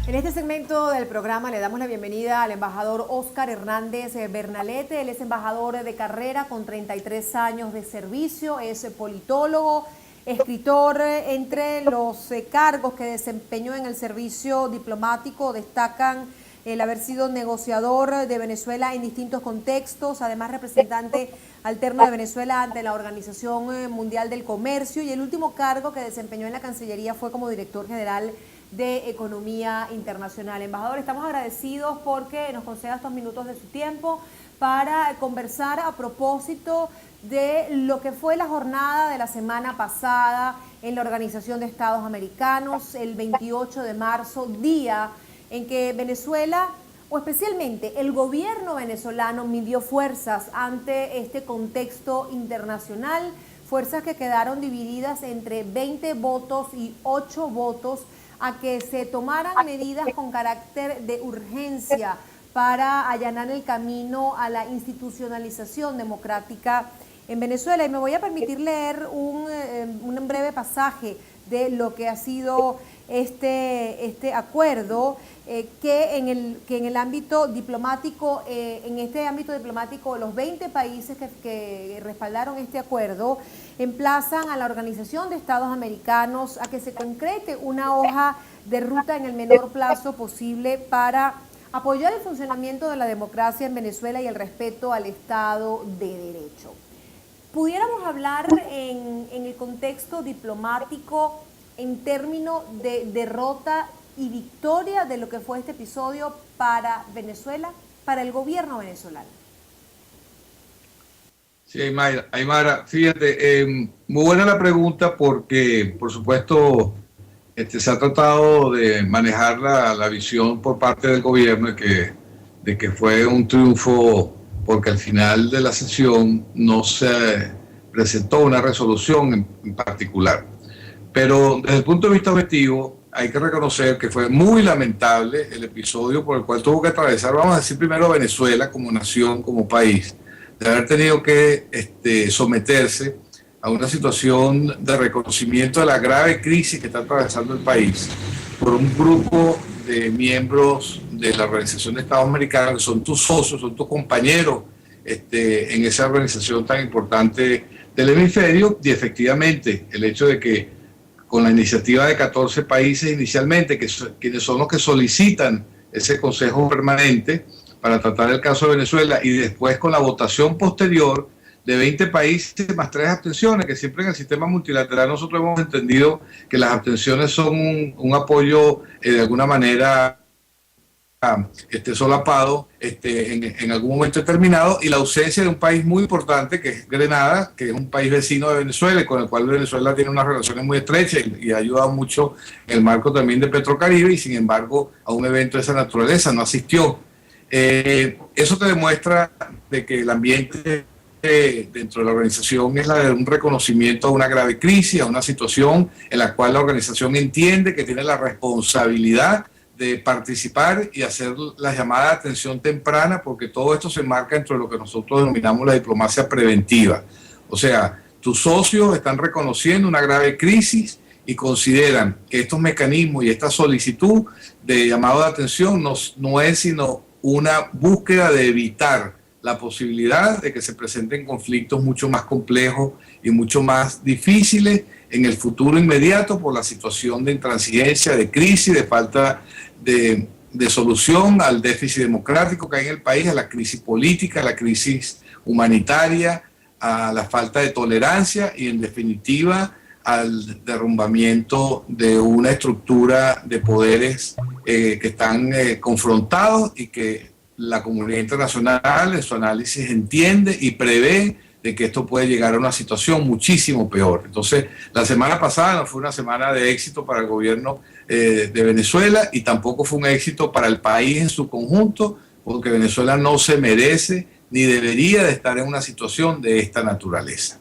En este segmento del programa le damos la bienvenida al embajador Óscar Hernández Bernalete. Él es embajador de carrera con 33 años de servicio, es politólogo, escritor. Entre los cargos que desempeñó en el servicio diplomático destacan el haber sido negociador de Venezuela en distintos contextos, además representante alterno de Venezuela ante la Organización Mundial del Comercio, y el último cargo que desempeñó en la Cancillería fue como director general de Economía Internacional. Embajador, estamos agradecidos porque nos conceda estos minutos de su tiempo para conversar a propósito de lo que fue la jornada de la semana pasada en la Organización de Estados Americanos, el 28 de marzo, día en que Venezuela, o especialmente el gobierno venezolano, midió fuerzas ante este contexto internacional, fuerzas que quedaron divididas entre 20 votos y 8 votos a que se tomaran medidas con carácter de urgencia para allanar el camino a la institucionalización democrática en Venezuela. Y me voy a permitir leer un breve pasaje de lo que ha sido este acuerdo, que en el ámbito diplomático, los 20 países que respaldaron este acuerdo emplazan a la Organización de Estados Americanos a que se concrete una hoja de ruta en el menor plazo posible para apoyar el funcionamiento de la democracia en Venezuela y el respeto al Estado de Derecho. ¿Pudiéramos hablar en el contexto diplomático en términos de derrota y victoria de lo que fue este episodio para Venezuela, para el gobierno venezolano? Sí, Aymara, fíjate, muy buena la pregunta porque, por supuesto, se ha tratado de manejar la visión por parte del gobierno de que fue un triunfo porque al final de la sesión no se presentó una resolución en particular. Pero desde el punto de vista objetivo, hay que reconocer que fue muy lamentable el episodio por el cual tuvo que atravesar, vamos a decir primero, Venezuela como nación, como país, de haber tenido que someterse a una situación de reconocimiento de la grave crisis que está atravesando el país por un grupo de miembros de la Organización de Estados Americanos, que son tus socios, son tus compañeros en esa organización tan importante del hemisferio. Y efectivamente, el hecho de que con la iniciativa de 14 países inicialmente, quienes son los que solicitan ese Consejo Permanente para tratar el caso de Venezuela, y después con la votación posterior de 20 países más 3 abstenciones, que siempre en el sistema multilateral nosotros hemos entendido que las abstenciones son un apoyo de alguna manera solapado en algún momento determinado, y la ausencia de un país muy importante que es Grenada, que es un país vecino de Venezuela y con el cual Venezuela tiene unas relaciones muy estrechas y ha ayudado mucho en el marco también de Petrocaribe, y sin embargo a un evento de esa naturaleza no asistió. Eso te demuestra de que el ambiente dentro de la organización es la de un reconocimiento a una grave crisis, a una situación en la cual la organización entiende que tiene la responsabilidad de participar y hacer la llamada de atención temprana, porque todo esto se enmarca dentro de lo que nosotros denominamos la diplomacia preventiva. O sea, tus socios están reconociendo una grave crisis y consideran que estos mecanismos y esta solicitud de llamado de atención no es sino una búsqueda de evitar la posibilidad de que se presenten conflictos mucho más complejos y mucho más difíciles en el futuro inmediato por la situación de intransigencia, de crisis, de falta de solución al déficit democrático que hay en el país, a la crisis política, a la crisis humanitaria, a la falta de tolerancia y, en definitiva, al derrumbamiento de una estructura de poderes que están confrontados y que la comunidad internacional en su análisis entiende y prevé de que esto puede llegar a una situación muchísimo peor. Entonces, la semana pasada no fue una semana de éxito para el gobierno de Venezuela, y tampoco fue un éxito para el país en su conjunto, porque Venezuela no se merece ni debería de estar en una situación de esta naturaleza.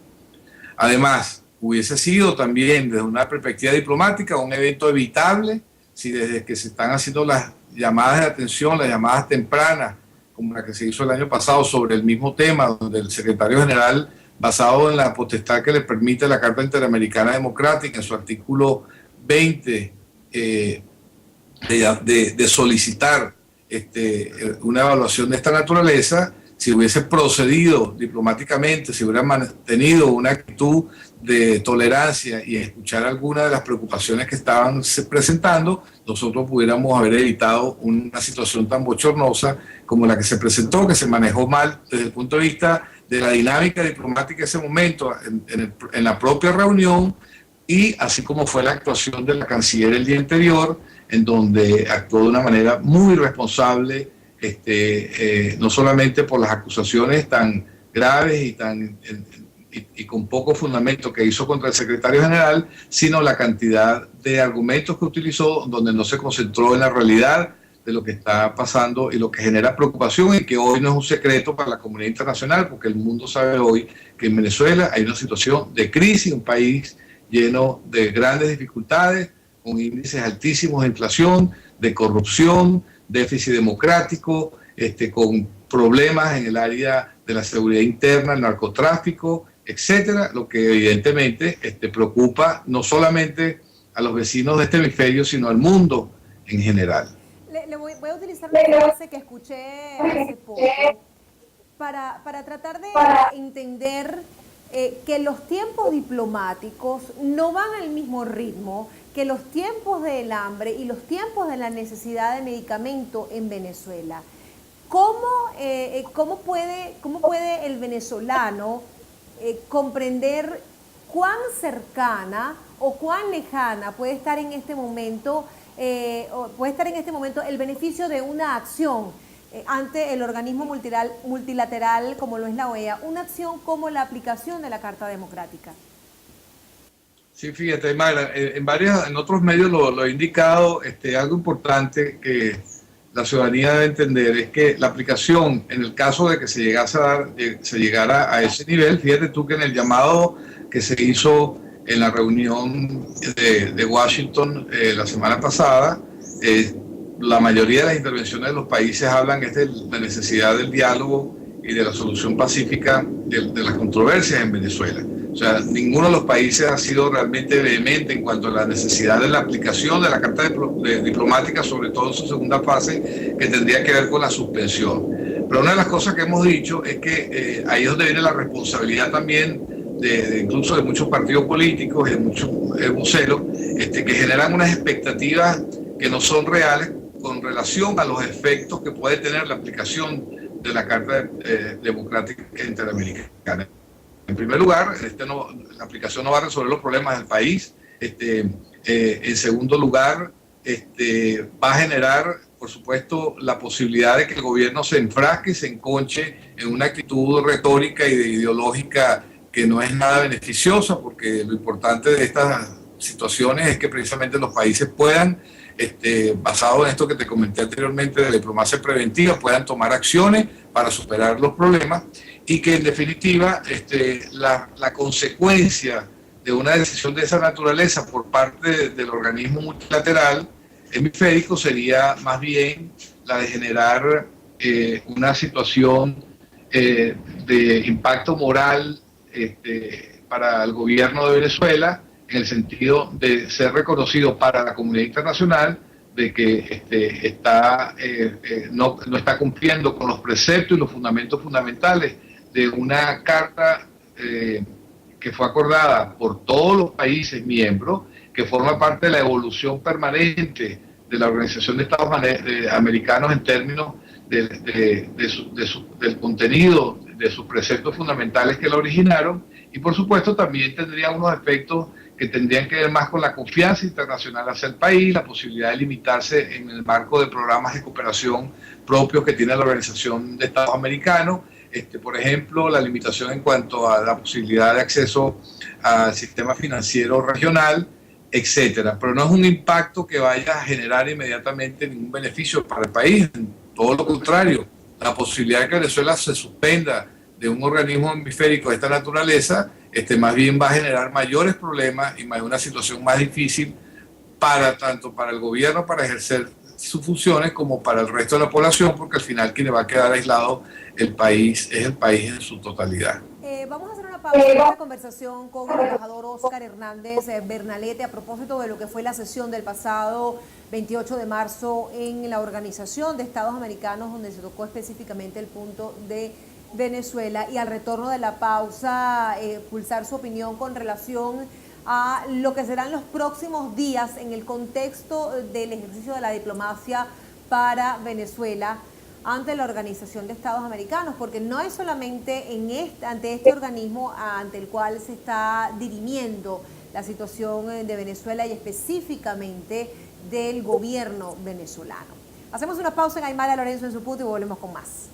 Además, hubiese sido también desde una perspectiva diplomática un evento evitable si desde que se están haciendo las llamadas de atención, las llamadas tempranas, como la que se hizo el año pasado sobre el mismo tema, donde el secretario general, basado en la potestad que le permite la Carta Interamericana Democrática, en su artículo 20, de solicitar una evaluación de esta naturaleza, si hubiese procedido diplomáticamente, si hubiera mantenido una actitud de tolerancia y escuchar algunas de las preocupaciones que estaban presentando, nosotros pudiéramos haber evitado una situación tan bochornosa como la que se presentó, que se manejó mal desde el punto de vista de la dinámica diplomática en ese momento, en la propia reunión, y así como fue la actuación de la canciller el día anterior, en donde actuó de una manera muy responsable, no solamente por las acusaciones tan graves y con poco fundamento que hizo contra el secretario general, sino la cantidad de argumentos que utilizó, donde no se concentró en la realidad de lo que está pasando y lo que genera preocupación, y que hoy no es un secreto para la comunidad internacional, porque el mundo sabe hoy que en Venezuela hay una situación de crisis, un país lleno de grandes dificultades, con índices altísimos de inflación, de corrupción, déficit democrático, con problemas en el área de la seguridad interna, el narcotráfico, etcétera, lo que evidentemente preocupa no solamente a los vecinos de este hemisferio, sino al mundo en general. Voy a utilizar una frase que escuché hace poco para tratar de entender que los tiempos diplomáticos no van al mismo ritmo que los tiempos del hambre y los tiempos de la necesidad de medicamento en Venezuela. ¿Cómo puede el venezolano comprender cuán cercana o cuán lejana puede estar en este momento el beneficio de una acción ante el organismo multilateral como lo es la OEA, una acción como la aplicación de la Carta Democrática? Sí, fíjate, Magda, en otros medios lo he indicado, algo importante que la ciudadanía debe entender es que la aplicación, en el caso de que se llegara a ese nivel, fíjate tú que en el llamado que se hizo en la reunión de Washington la semana pasada, la mayoría de las intervenciones de los países hablan de la necesidad del diálogo y de la solución pacífica de las controversias en Venezuela. O sea, ninguno de los países ha sido realmente vehemente en cuanto a la necesidad de la aplicación de la Carta Diplomática, sobre todo en su segunda fase, que tendría que ver con la suspensión. Pero una de las cosas que hemos dicho es que ahí es donde viene la responsabilidad también incluso de muchos partidos políticos y de muchos voceros, que generan unas expectativas que no son reales con relación a los efectos que puede tener la aplicación de la Carta Democrática Interamericana. En primer lugar, la aplicación no va a resolver los problemas del país. En segundo lugar, va a generar, por supuesto, la posibilidad de que el gobierno se enfrasque y se enconche en una actitud retórica y ideológica que no es nada beneficiosa, porque lo importante de estas situaciones es que precisamente los países puedan, basado en esto que te comenté anteriormente de la diplomacia preventiva, puedan tomar acciones para superar los problemas, y que en definitiva la consecuencia de una decisión de esa naturaleza por parte del organismo multilateral hemisférico sería más bien la de generar una situación de impacto moral para el gobierno de Venezuela, en el sentido de ser reconocido para la comunidad internacional de que no está cumpliendo con los preceptos y los fundamentos fundamentales de una carta que fue acordada por todos los países miembros, que forma parte de la evolución permanente de la Organización de Estados Americanos en términos del contenido de sus preceptos fundamentales que la originaron, y por supuesto también tendría unos efectos que tendrían que ver más con la confianza internacional hacia el país, la posibilidad de limitarse en el marco de programas de cooperación propios que tiene la Organización de Estados Americanos, por ejemplo, la limitación en cuanto a la posibilidad de acceso al sistema financiero regional, etcétera. Pero no es un impacto que vaya a generar inmediatamente ningún beneficio para el país, todo lo contrario. La posibilidad de que Venezuela se suspenda de un organismo hemisférico de esta naturaleza, más bien va a generar mayores problemas y una situación más difícil tanto para el gobierno para ejercer sus funciones como para el resto de la población, porque al final quien le va a quedar aislado es el país en su totalidad. Vamos a hacer una pausa en esta conversación con el embajador Óscar Hernández Bernalete a propósito de lo que fue la sesión del pasado 28 de marzo en la Organización de Estados Americanos, donde se tocó específicamente el punto de Venezuela, y al retorno de la pausa pulsar su opinión con relación a lo que serán los próximos días en el contexto del ejercicio de la diplomacia para Venezuela ante la Organización de Estados Americanos, porque no es solamente ante este organismo ante el cual se está dirimiendo la situación de Venezuela y específicamente del gobierno venezolano. Hacemos una pausa en Aymara Lorenzo en su punto y volvemos con más.